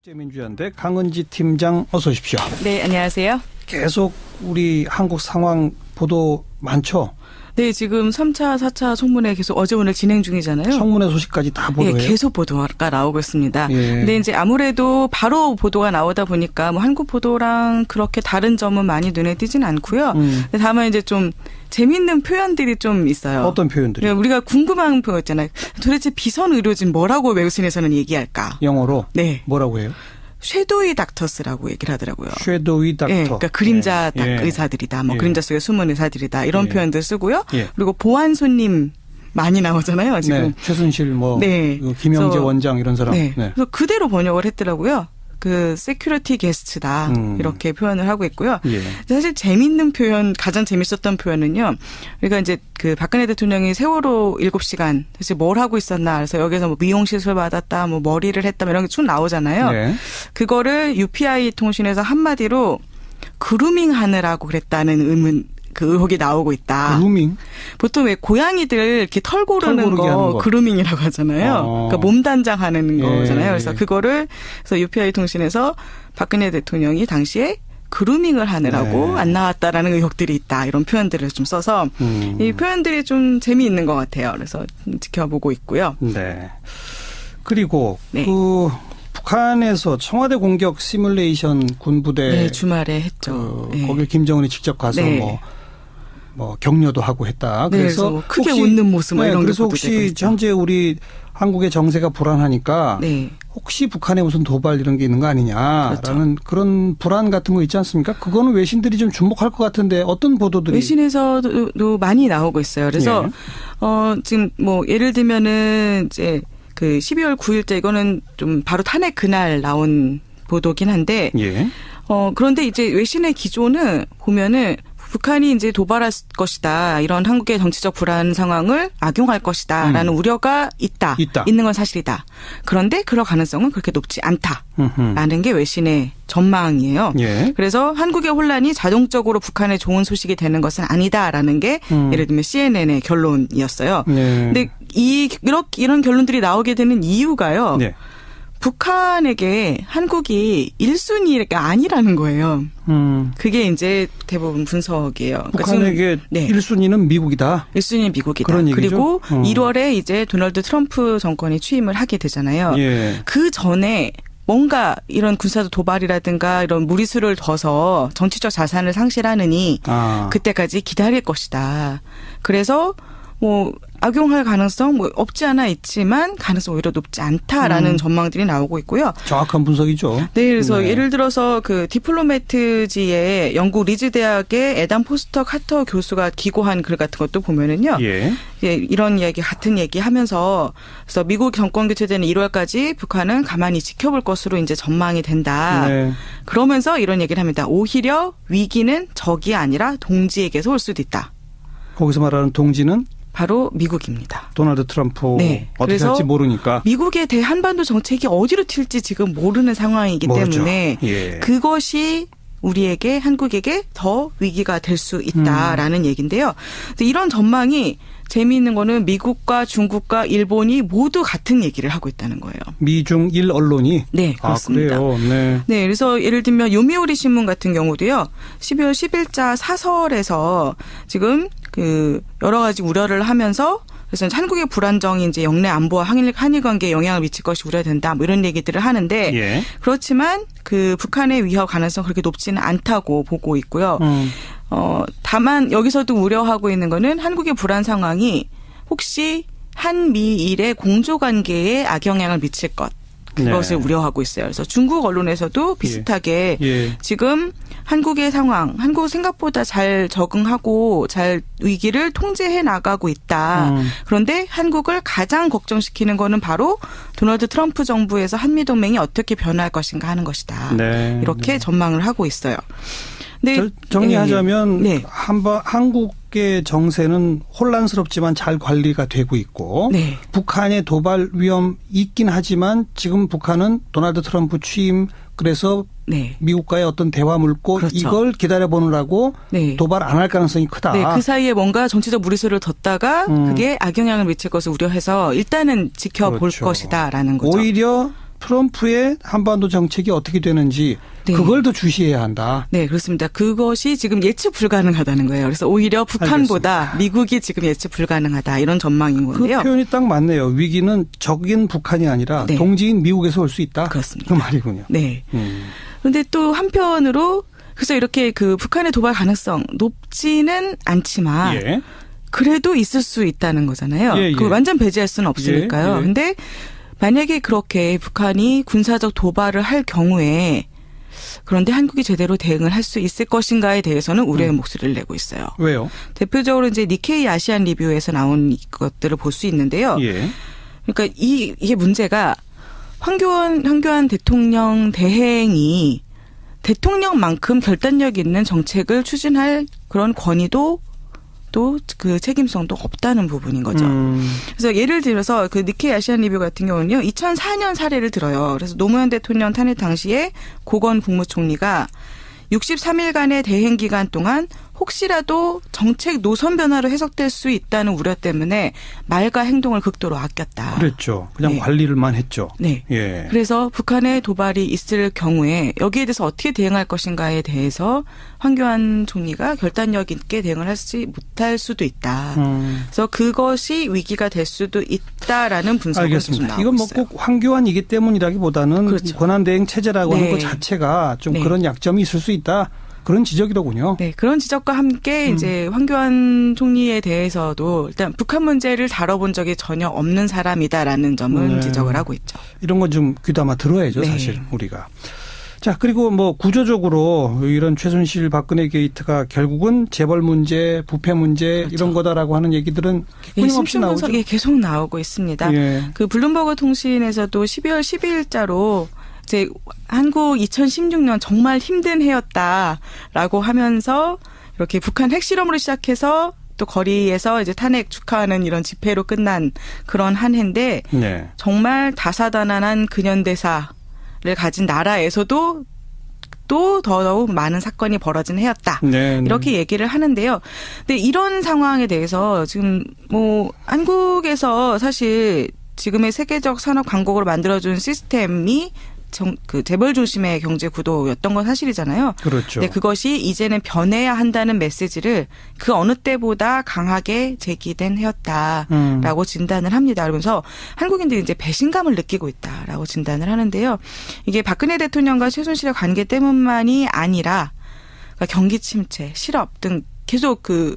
민주연대 강은지 팀장 어서 오십시오. 네, 안녕하세요. 계속 우리 한국 상황 보도 많죠? 네, 지금 3차, 4차 청문회 계속 어제 오늘 진행 중이잖아요. 청문회 소식까지 다 보도해요? 네, 계속 보도가 나오고 있습니다. 예. 근데 이제 아무래도 바로 보도가 나오다 보니까 뭐 한국 보도랑 그렇게 다른 점은 많이 눈에 띄진 않고요. 근데 다만 이제 좀 재밌는 표현들이 좀 있어요. 어떤 표현들이? 우리가 궁금한 표현 있잖아요. 도대체 비선 의료진 뭐라고 외신에서는 얘기할까? 영어로? 네. 뭐라고 해요? 섀도이 닥터스라고 얘기를 하더라고요. 섀도이 닥터. 네, 그러니까 그림자 예. 의사들이다. 뭐 예. 그림자 속에 숨은 의사들이다. 이런 예. 표현들 쓰고요. 예. 그리고 보안 손님 많이 나오잖아요. 지금. 네, 최순실 네. 김영재 그래서, 원장 이런 사람. 네. 네. 그래서 그대로 번역을 했더라고요. 그 세큐리티 게스트다 이렇게 표현을 하고 있고요. 예. 사실 재밌는 표현, 가장 재밌었던 표현은요. 우리가 이제 그 박근혜 대통령이 세월호 7시간 도대체 뭘 하고 있었나. 그래서 여기서 뭐 미용 시술 받았다, 뭐 머리를 했다, 뭐 이런 게 쭉 나오잖아요. 네. 그거를 UPI 통신에서 한마디로 그루밍 하느라고 그랬다는 그 의혹이 나오고 있다. 그루밍? 보통 왜 고양이들 이렇게 털 고르는 거 그루밍이라고 하잖아요. 그러니까 몸 단장하는 거잖아요. 그래서 그거를 그래서 UPI 통신에서 박근혜 대통령이 당시에 그루밍을 하느라고 안 나왔다라는 의혹들이 있다. 이런 표현들을 좀 써서 이 표현들이 좀 재미있는 것 같아요. 그래서 지켜보고 있고요. 네. 그리고 네. 북한에서 청와대 공격 시뮬레이션 군부대 네, 주말에 했죠. 네. 거길 김정은이 직접 가서 네. 뭐 격려도 하고 했다. 그래서 뭐 크게 웃는 모습 뭐 이런 그래서 게 혹시 현재 우리 한국의 정세가 불안하니까 네. 혹시 북한에 무슨 도발 이런 게 있는 거 아니냐라는 그렇죠. 그런 불안 같은 거 있지 않습니까? 그거는 외신들이 좀 주목할 것 같은데 어떤 보도들이 외신에서도 많이 나오고 있어요. 그래서 지금 뭐 예를 들면은 이제 그 12월 9일자 이거는 좀 바로 탄핵 그날 나온 보도긴 한데 그런데 이제 외신의 기조는 보면은 북한이 이제 도발할 것이다. 이런 한국의 정치적 불안 상황을 악용할 것이다라는 우려가 있는 건 사실이다. 그런데 그럴 가능성은 그렇게 높지 않다라는 게 외신의 전망이에요. 예. 그래서 한국의 혼란이 자동적으로 북한에 좋은 소식이 되는 것은 아니다라는 게 예를 들면 CNN의 결론이었어요. 근데 이런 결론들이 나오게 되는 이유가요. 네. 북한에게 한국이 1순위가 아니라는 거예요. 그게 이제 대부분 분석이에요. 북한에게 그러니까 1순위는 미국이다. 1순위는 미국이다. 그런 얘기죠? 그리고 1월에 이제 도널드 트럼프 정권이 취임을 하게 되잖아요. 예. 그 전에 뭔가 이런 군사 도발이라든가 이런 무리수를 둬서 정치적 자산을 상실하느니 그때까지 기다릴 것이다. 그래서 뭐 악용할 가능성 뭐 없지 않아 있지만 가능성 오히려 높지 않다라는 전망들이 나오고 있고요. 정확한 분석이죠. 네, 그래서 예를 들어서 그 디플로매트지의 영국 리즈 대학의 에단 포스터 카터 교수가 기고한 글 같은 것도 보면은요. 이런 이야기 같은 얘기 하면서 그래서 미국 정권 교체되는 1월까지 북한은 가만히 지켜볼 것으로 이제 전망이 된다. 그러면서 이런 얘기를 합니다. 오히려 위기는 적이 아니라 동지에게서 올 수도 있다. 거기서 말하는 동지는 바로 미국입니다. 도널드 트럼프 어떻게 할지 모르니까. 미국의 대한반도 정책이 어디로 튈지 지금 모르는 상황이기 때문에 그것이 우리에게 한국에게 더 위기가 될 수 있다라는 얘기인데요. 이런 전망이 재미있는 거는 미국과 중국과 일본이 모두 같은 얘기를 하고 있다는 거예요. 미중일 언론이? 네, 그렇습니다. 그래요? 네, 그래서 예를 들면 요미우리 신문 같은 경우도요. 12월 10일자 사설에서 지금 그 여러 가지 우려를 하면서 그래서 한국의 불안정이 이제 영내 안보와 한일 관계에 영향을 미칠 것이 우려된다. 뭐 이런 얘기들을 하는데 그렇지만 그 북한의 위협 가능성 그렇게 높지는 않다고 보고 있고요. 다만 여기서도 우려하고 있는 거는 한국의 불안 상황이 혹시 한미일의 공조관계에 악영향을 미칠 것. 그것을 우려하고 있어요. 그래서 중국 언론에서도 비슷하게 지금 한국의 상황, 한국 생각보다 잘 적응하고 잘 위기를 통제해 나가고 있다. 그런데 한국을 가장 걱정시키는 거는 바로 도널드 트럼프 정부에서 한미동맹이 어떻게 변화할 것인가 하는 것이다. 이렇게 전망을 하고 있어요. 네. 정리하자면 한국의 정세는 혼란스럽지만 잘 관리가 되고 있고 북한의 도발 위험 있긴 하지만 지금 북한은 도널드 트럼프 취임 그래서 미국과의 어떤 대화 물고 이걸 기다려보느라고 도발 안 할 가능성이 크다. 그 사이에 뭔가 정치적 무리수를 뒀다가 그게 악영향을 미칠 것을 우려해서 일단은 지켜볼 것이다라는 거죠. 오히려 트럼프의 한반도 정책이 어떻게 되는지 네. 그걸 더 주시해야 한다. 네, 그렇습니다. 그것이 지금 예측 불가능하다는 거예요. 그래서 오히려 북한보다 알겠습니다. 미국이 지금 예측 불가능하다 이런 전망인 건데요. 그 표현이 딱 맞네요. 위기는 적인 북한이 아니라 네. 동지인 미국에서 올 수 있다. 그렇습니다. 그 말이군요. 네. 그런데 또 한편으로 그래서 이렇게 그 북한의 도발 가능성 높지는 않지만 예. 그래도 있을 수 있다는 거잖아요. 예, 예. 그 완전 배제할 수는 없으니까요. 그런데 예. 만약에 그렇게 북한이 군사적 도발을 할 경우에 그런데 한국이 제대로 대응을 할 수 있을 것인가에 대해서는 우려의 목소리를 내고 있어요. 왜요? 대표적으로 이제 니케이 아시안 리뷰에서 나온 것들을 볼 수 있는데요. 예. 그러니까 이게 문제가 황교안 대통령 대행이 대통령만큼 결단력 있는 정책을 추진할 그런 권위도 또 그 책임성도 없다는 부분인 거죠. 그래서 예를 들어서 그 니케이 아시안 리뷰 같은 경우는요. 2004년 사례를 들어요. 그래서 노무현 대통령 탄핵 당시에 고건 국무총리가 63일간의 대행 기간 동안 혹시라도 정책 노선 변화로 해석될 수 있다는 우려 때문에 말과 행동을 극도로 아꼈다. 그랬죠. 그냥 네. 관리를만 했죠. 네. 예. 그래서 북한의 도발이 있을 경우에 여기에 대해서 어떻게 대응할 것인가에 대해서 황교안 총리가 결단력 있게 대응을 하지 못할 수도 있다. 그래서 그것이 위기가 될 수도 있다라는 분석을 알겠습니다. 나오고 이건 뭐 꼭 황교안이기 때문이라기보다는 그렇죠. 권한대행 체제라고 네. 하는 것 자체가 좀 네. 그런 약점이 있을 수 있다. 그런 지적이더군요. 네, 그런 지적과 함께 이제 황교안 총리에 대해서도 일단 북한 문제를 다뤄본 적이 전혀 없는 사람이다라는 점은 네. 지적을 하고 있죠. 이런 건 좀 귀담아 들어야죠, 네. 사실 우리가. 자, 그리고 뭐 구조적으로 이런 최순실 박근혜 게이트가 결국은 재벌 문제, 부패 문제 그렇죠. 이런 거다라고 하는 얘기들은 끊임없이 나오죠. 예, 계속 나오고 있습니다. 예. 그 블룸버그 통신에서도 12월 12일자로 이제 한국 2016년 정말 힘든 해였다라고 하면서 이렇게 북한 핵실험으로 시작해서 또 거리에서 이제 탄핵 축하하는 이런 집회로 끝난 그런 한 해인데 네. 정말 다사다난한 근현대사를 가진 나라에서도 또 더더욱 많은 사건이 벌어진 해였다. 네, 이렇게 얘기를 하는데요. 근데 이런 상황에 대해서 지금 뭐 한국에서 사실 지금의 세계적 산업 강국으로 만들어준 시스템이 그 재벌 중심의 경제 구도였던 건 사실이잖아요. 그렇죠. 네, 그것이 이제는 변해야 한다는 메시지를 그 어느 때보다 강하게 제기된 해였다라고 진단을 합니다. 그러면서 한국인들이 이제 배신감을 느끼고 있다라고 진단을 하는데요. 이게 박근혜 대통령과 최순실의 관계 때문만이 아니라 그러니까 경기 침체, 실업 등 계속 그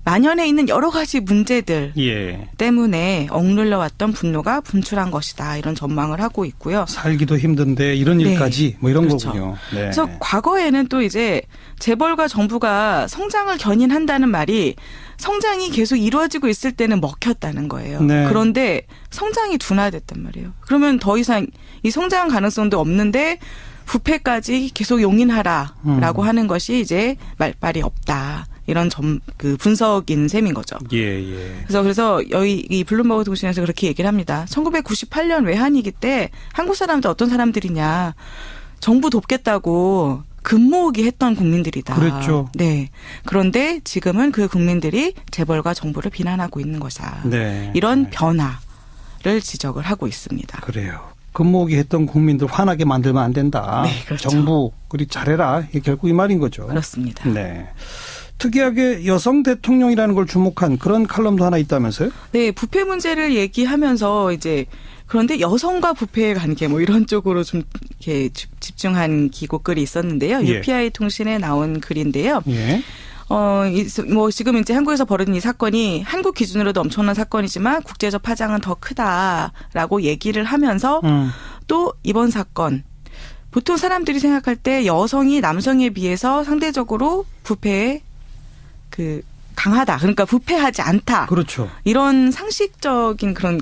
만연해 있는 여러 가지 문제들 예. 때문에 억눌려 왔던 분노가 분출한 것이다. 이런 전망을 하고 있고요. 살기도 힘든데 이런 네. 일까지 뭐 이런 그렇죠. 거군요. 네. 그래서 과거에는 또 이제 재벌과 정부가 성장을 견인한다는 말이 성장이 계속 이루어지고 있을 때는 먹혔다는 거예요. 네. 그런데 성장이 둔화됐단 말이에요. 그러면 더 이상 이 성장 가능성도 없는데 부패까지 계속 용인하라라고 하는 것이 이제 말발이 없다. 이런 그 분석인 셈인 거죠. 예, 예. 그래서 여기 이 블룸버그 통신에서 그렇게 얘기를 합니다. 1998년 외환위기 때 한국 사람들 어떤 사람들이냐. 정부 돕겠다고 금모으기 했던 국민들이다. 그렇죠. 네. 그런데 지금은 그 국민들이 재벌과 정부를 비난하고 있는 것이다. 네. 이런 네. 변화를 지적을 하고 있습니다. 그래요. 금모으기 했던 국민들 화나게 만들면 안 된다. 네, 그렇죠. 정부 그리 잘해라. 이게 결국 이 말인 거죠. 그렇습니다. 네. 특이하게 여성 대통령이라는 걸 주목한 그런 칼럼도 하나 있다면서요? 네, 부패 문제를 얘기하면서 이제 그런데 여성과 부패의 관계 뭐 이런 쪽으로 좀 이렇게 집중한 기고글이 있었는데요. 예. UPI 통신에 나온 글인데요. 예. 뭐 지금 이제 한국에서 벌어진 이 사건이 한국 기준으로도 엄청난 사건이지만 국제적 파장은 더 크다라고 얘기를 하면서 또 이번 사건 보통 사람들이 생각할 때 여성이 남성에 비해서 상대적으로 부패에 그 강하다. 그러니까 부패하지 않다. 그렇죠. 이런 상식적인 그런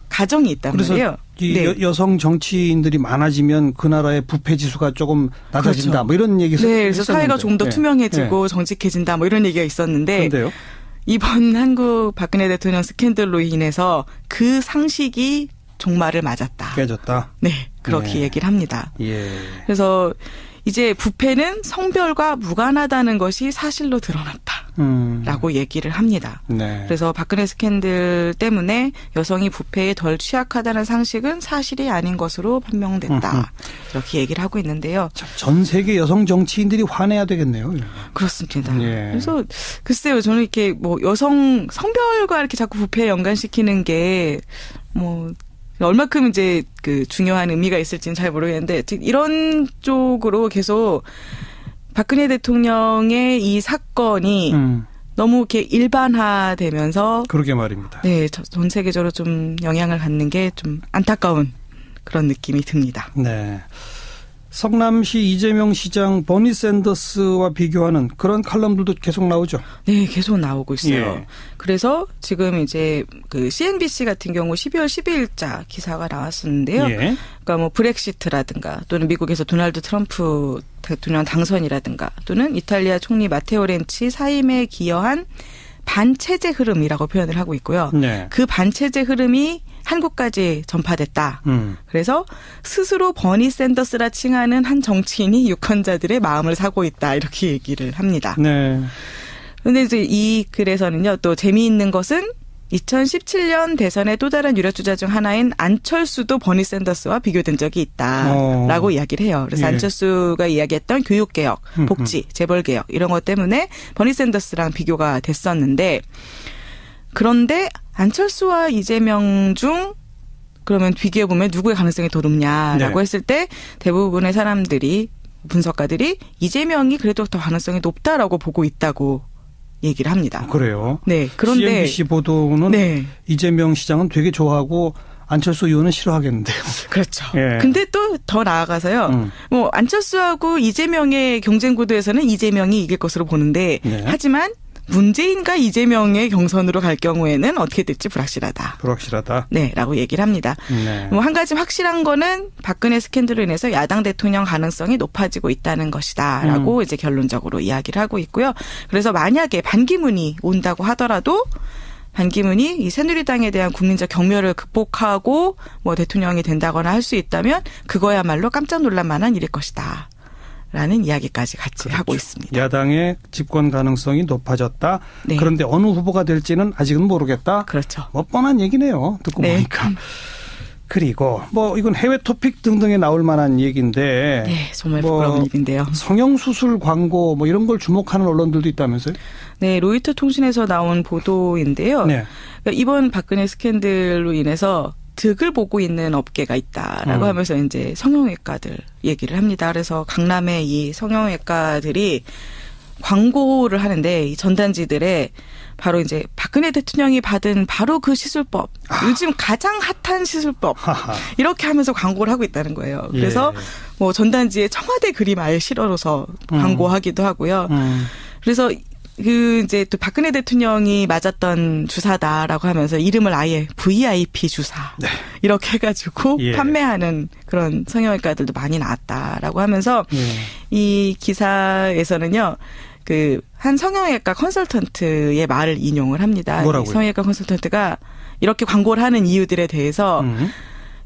가정이 있단 말이에요. 이 네. 여성 정치인들이 많아지면 그 나라의 부패 지수가 조금 낮아진다. 그렇죠. 뭐 이런 얘기 네, 그래서 사회가 좀 더 네. 투명해지고 네. 정직해진다. 뭐 이런 얘기가 있었는데 그런데요? 이번 한국 박근혜 대통령 스캔들로 인해서 그 상식이 종말을 맞았다. 깨졌다. 네, 그렇게 얘기를 합니다. 예. 그래서 이제 부패는 성별과 무관하다는 것이 사실로 드러났다. 라고 얘기를 합니다. 네. 그래서 박근혜 스캔들 때문에 여성이 부패에 덜 취약하다는 상식은 사실이 아닌 것으로 판명됐다. 이렇게 얘기를 하고 있는데요. 전 세계 여성 정치인들이 화내야 되겠네요. 그렇습니다. 예. 그래서 글쎄요, 저는 이렇게 뭐 여성 성별과 이렇게 자꾸 부패에 연관시키는 게 뭐 얼마큼 이제 그 중요한 의미가 있을지는 잘 모르겠는데 이런 쪽으로 계속 박근혜 대통령의 이 사건이 너무 이렇게 일반화되면서 그러게 말입니다. 네, 전 세계적으로 좀 영향을 갖는 게 좀 안타까운 그런 느낌이 듭니다. 네. 성남시 이재명 시장 버니 샌더스와 비교하는 그런 칼럼들도 계속 나오죠. 네, 계속 나오고 있어요. 예. 그래서 지금 이제 그 CNBC 같은 경우 12월 12일자 기사가 나왔었는데요. 예. 그러니까 뭐 브렉시트라든가 또는 미국에서 도널드 트럼프 대통령 당선이라든가 또는 이탈리아 총리 마테오 렌치 사임에 기여한 반체제 흐름이라고 표현을 하고 있고요. 네. 그 반체제 흐름이 한국까지 전파됐다. 그래서 스스로 버니 샌더스라 칭하는 한 정치인이 유권자들의 마음을 사고 있다. 이렇게 얘기를 합니다. 네. 그런데 이제 이 글에서는요. 또 재미있는 것은 2017년 대선의 또 다른 유력주자 중 하나인 안철수도 버니 샌더스와 비교된 적이 있다라고 이야기를 해요. 그래서 예. 안철수가 이야기했던 교육개혁, 복지, 재벌개혁 이런 것 때문에 버니 샌더스랑 비교가 됐었는데 그런데 안철수와 이재명 중 그러면 비교해보면 누구의 가능성이 더 높냐라고 네. 했을 때 대부분의 사람들이 분석가들이 이재명이 그래도 더 가능성이 높다라고 보고 있다고 얘기를 합니다. 그래요. 네. 그런데 CNBC 보도는 네. 이재명 시장은 되게 좋아하고 안철수 의원은 싫어하겠는데요. 그렇죠. 예. 근데 또 더 나아가서요. 뭐 안철수하고 이재명의 경쟁 구도에서는 이재명이 이길 것으로 보는데 네. 하지만 문재인과 이재명의 경선으로 갈 경우에는 어떻게 될지 불확실하다. 불확실하다. 네, 라고 얘기를 합니다. 네. 뭐 한 가지 확실한 거는 박근혜 스캔들로 인해서 야당 대통령 가능성이 높아지고 있다는 것이다. 라고 이제 결론적으로 이야기를 하고 있고요. 그래서 만약에 반기문이 온다고 하더라도 반기문이 이 새누리당에 대한 국민적 경멸을 극복하고 뭐 대통령이 된다거나 할 수 있다면 그거야말로 깜짝 놀랄 만한 일일 것이다. 라는 이야기까지 같이 그렇죠. 하고 있습니다. 야당의 집권 가능성이 높아졌다. 네. 그런데 어느 후보가 될지는 아직은 모르겠다. 그렇죠. 뭐 뻔한 얘기네요. 듣고 네. 보니까. 그리고 뭐 이건 해외 토픽 등등에 나올 만한 얘기인데. 네, 정말 부끄러운 일인데요. 성형수술 광고 뭐 이런 걸 주목하는 언론들도 있다면서요? 네, 로이터 통신에서 나온 보도인데요. 네. 그러니까 이번 박근혜 스캔들로 인해서 득을 보고 있는 업계가 있다라고 하면서 이제 성형외과들 얘기를 합니다. 그래서 강남의 이 성형외과들이 광고를 하는데 이 전단지들에 바로 이제 박근혜 대통령이 받은 바로 그 시술법, 요즘 가장 핫한 시술법 이렇게 하면서 광고를 하고 있다는 거예요. 그래서 예. 뭐 전단지에 청와대 그림 아예 실어서 광고하기도 하고요. 그래서 그 이제 또 박근혜 대통령이 맞았던 주사다라고 하면서 이름을 아예 VIP 주사 네. 이렇게 해가지고 예. 판매하는 그런 성형외과들도 많이 나왔다라고 하면서 예. 이 기사에서는요. 그 한 성형외과 컨설턴트의 말을 인용을 합니다. 뭐라고요? 성형외과 컨설턴트가 이렇게 광고를 하는 이유들에 대해서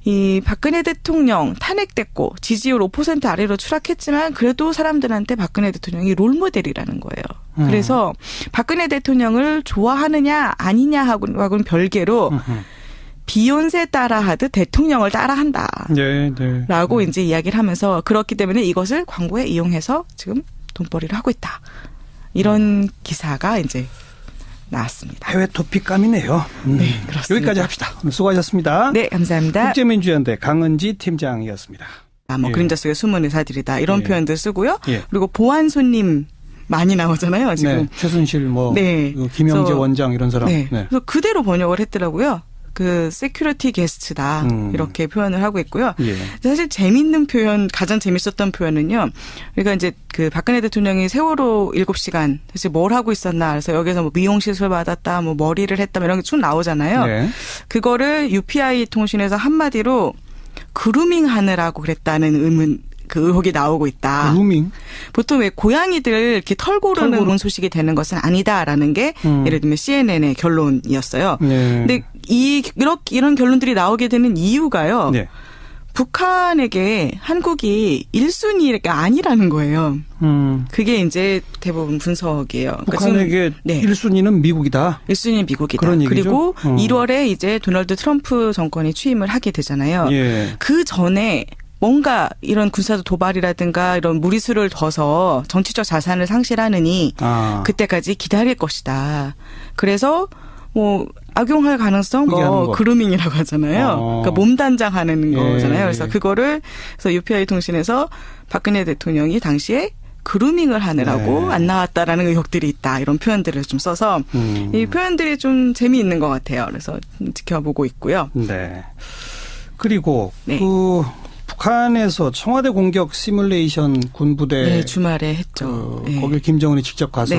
이 박근혜 대통령 탄핵됐고 지지율 5% 아래로 추락했지만 그래도 사람들한테 박근혜 대통령이 롤모델이라는 거예요. 그래서 박근혜 대통령을 좋아하느냐 아니냐하고는 별개로 비욘세 따라하듯 대통령을 따라한다. 네, 네. 라고 이제 이야기를 하면서 그렇기 때문에 이것을 광고에 이용해서 지금 돈벌이를 하고 있다. 이런 기사가 이제 나왔습니다. 해외 토픽감이네요. 네, 그렇습니다. 여기까지 합시다. 오늘 수고하셨습니다. 네, 감사합니다. 국제민주연대 강은지 팀장이었습니다. 뭐 예. 그림자 속에 숨은 의사들이다. 이런 예. 표현들 쓰고요. 예. 그리고 보안 손님 많이 나오잖아요. 지금. 네, 최순실 뭐 네. 김영재 그래서, 원장 이런 사람. 네. 네. 그래서 그대로 번역을 했더라고요. 그 세큐리티 게스트다 이렇게 표현을 하고 있고요. 예. 사실 재밌는 표현, 가장 재밌었던 표현은요. 그러니까 이제 그 박근혜 대통령이 세월호 7시간 대체 뭘 하고 있었나. 그래서 여기서 뭐 미용 시술 받았다, 뭐 머리를 했다, 이런 게 쭉 나오잖아요. 네. 그거를 UPI 통신에서 한마디로 그루밍 하느라고 그랬다는 그 의혹이 나오고 있다. 그루밍? 보통 왜 고양이들 이렇게 털 고르는 소식이 되는 것은 아니다라는 게 예를 들면 CNN의 결론이었어요. 네. 근데 이런 결론들이 나오게 되는 이유가요. 네. 북한에게 한국이 1순위가 아니라는 거예요. 그게 이제 대부분 분석이에요. 북한에게 네. 1순위는 미국이다. 1순위는 미국이다. 그런 얘기죠? 그리고 1월에 이제 도널드 트럼프 정권이 취임을 하게 되잖아요. 예. 그 전에 뭔가 이런 군사 도발이라든가 이런 무리수를 둬서 정치적 자산을 상실하느니 그때까지 기다릴 것이다. 그래서 뭐 악용할 가능성 뭐 그루밍이라고 하잖아요. 그러니까 몸단장하는 거잖아요. 그래서 그거를 그래서 UPI 통신에서 박근혜 대통령이 당시에 그루밍을 하느라고 안 나왔다라는 의혹들이 있다. 이런 표현들을 좀 써서 이 표현들이 좀 재미있는 것 같아요. 그래서 지켜보고 있고요. 네. 그리고 그 북한에서 청와대 공격 시뮬레이션 군부대 네, 주말에 했죠. 거기 김정은이 직접 가서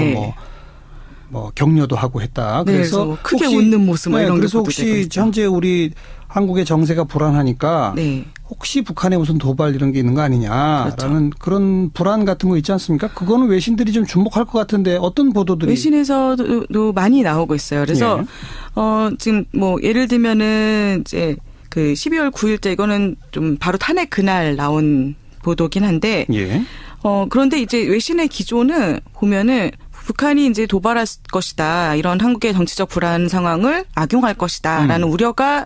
뭐 격려도 하고 했다. 그래서 크게 웃는 모습 이런 그래서 혹시 현재 우리 한국의 정세가 불안하니까 네. 혹시 북한에 무슨 도발 이런 게 있는 거 아니냐라는 그런 불안 같은 거 있지 않습니까? 그거는 외신들이 좀 주목할 것 같은데 어떤 보도들이 외신에서도 많이 나오고 있어요. 그래서 지금 뭐 예를 들면은 이제 그 12월 9일째 이거는 좀 바로 탄핵 그날 나온 보도긴 한데 그런데 이제 외신의 기조는 보면은 북한이 이제 도발할 것이다. 이런 한국의 정치적 불안 상황을 악용할 것이다라는 우려가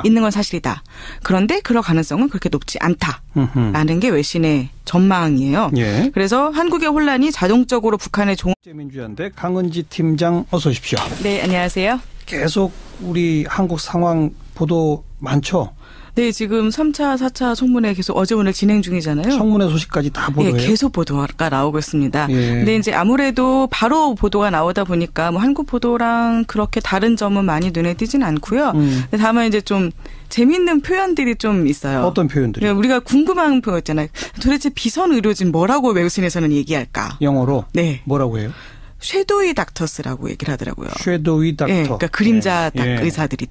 있는 건 사실이다. 그런데 그럴 가능성은 그렇게 높지 않다라는 게 외신의 전망이에요. 그래서 한국의 혼란이 자동적으로 북한의 민주연대 강은지 팀장 어서 오십시오. 네, 안녕하세요. 계속 우리 한국 상황 보도 많죠? 네, 지금 3차, 4차 청문회 계속 어제 오늘 진행 중이잖아요. 청문회 소식까지 다 보도해요? 네, 계속 보도가 나오고 있습니다. 근데 이제 아무래도 바로 보도가 나오다 보니까 뭐 한국 보도랑 그렇게 다른 점은 많이 눈에 띄진 않고요. 다만 이제 좀 재미있는 표현들이 좀 있어요. 어떤 표현들이? 우리가 궁금한 표현 있잖아요. 도대체 비선 의료진 뭐라고 외신에서는 얘기할까? 영어로? 네. 뭐라고 해요? 섀도이 닥터스라고 얘기를 하더라고요. 섀도이 닥터. 네, 그러니까 그림자 의사들이다.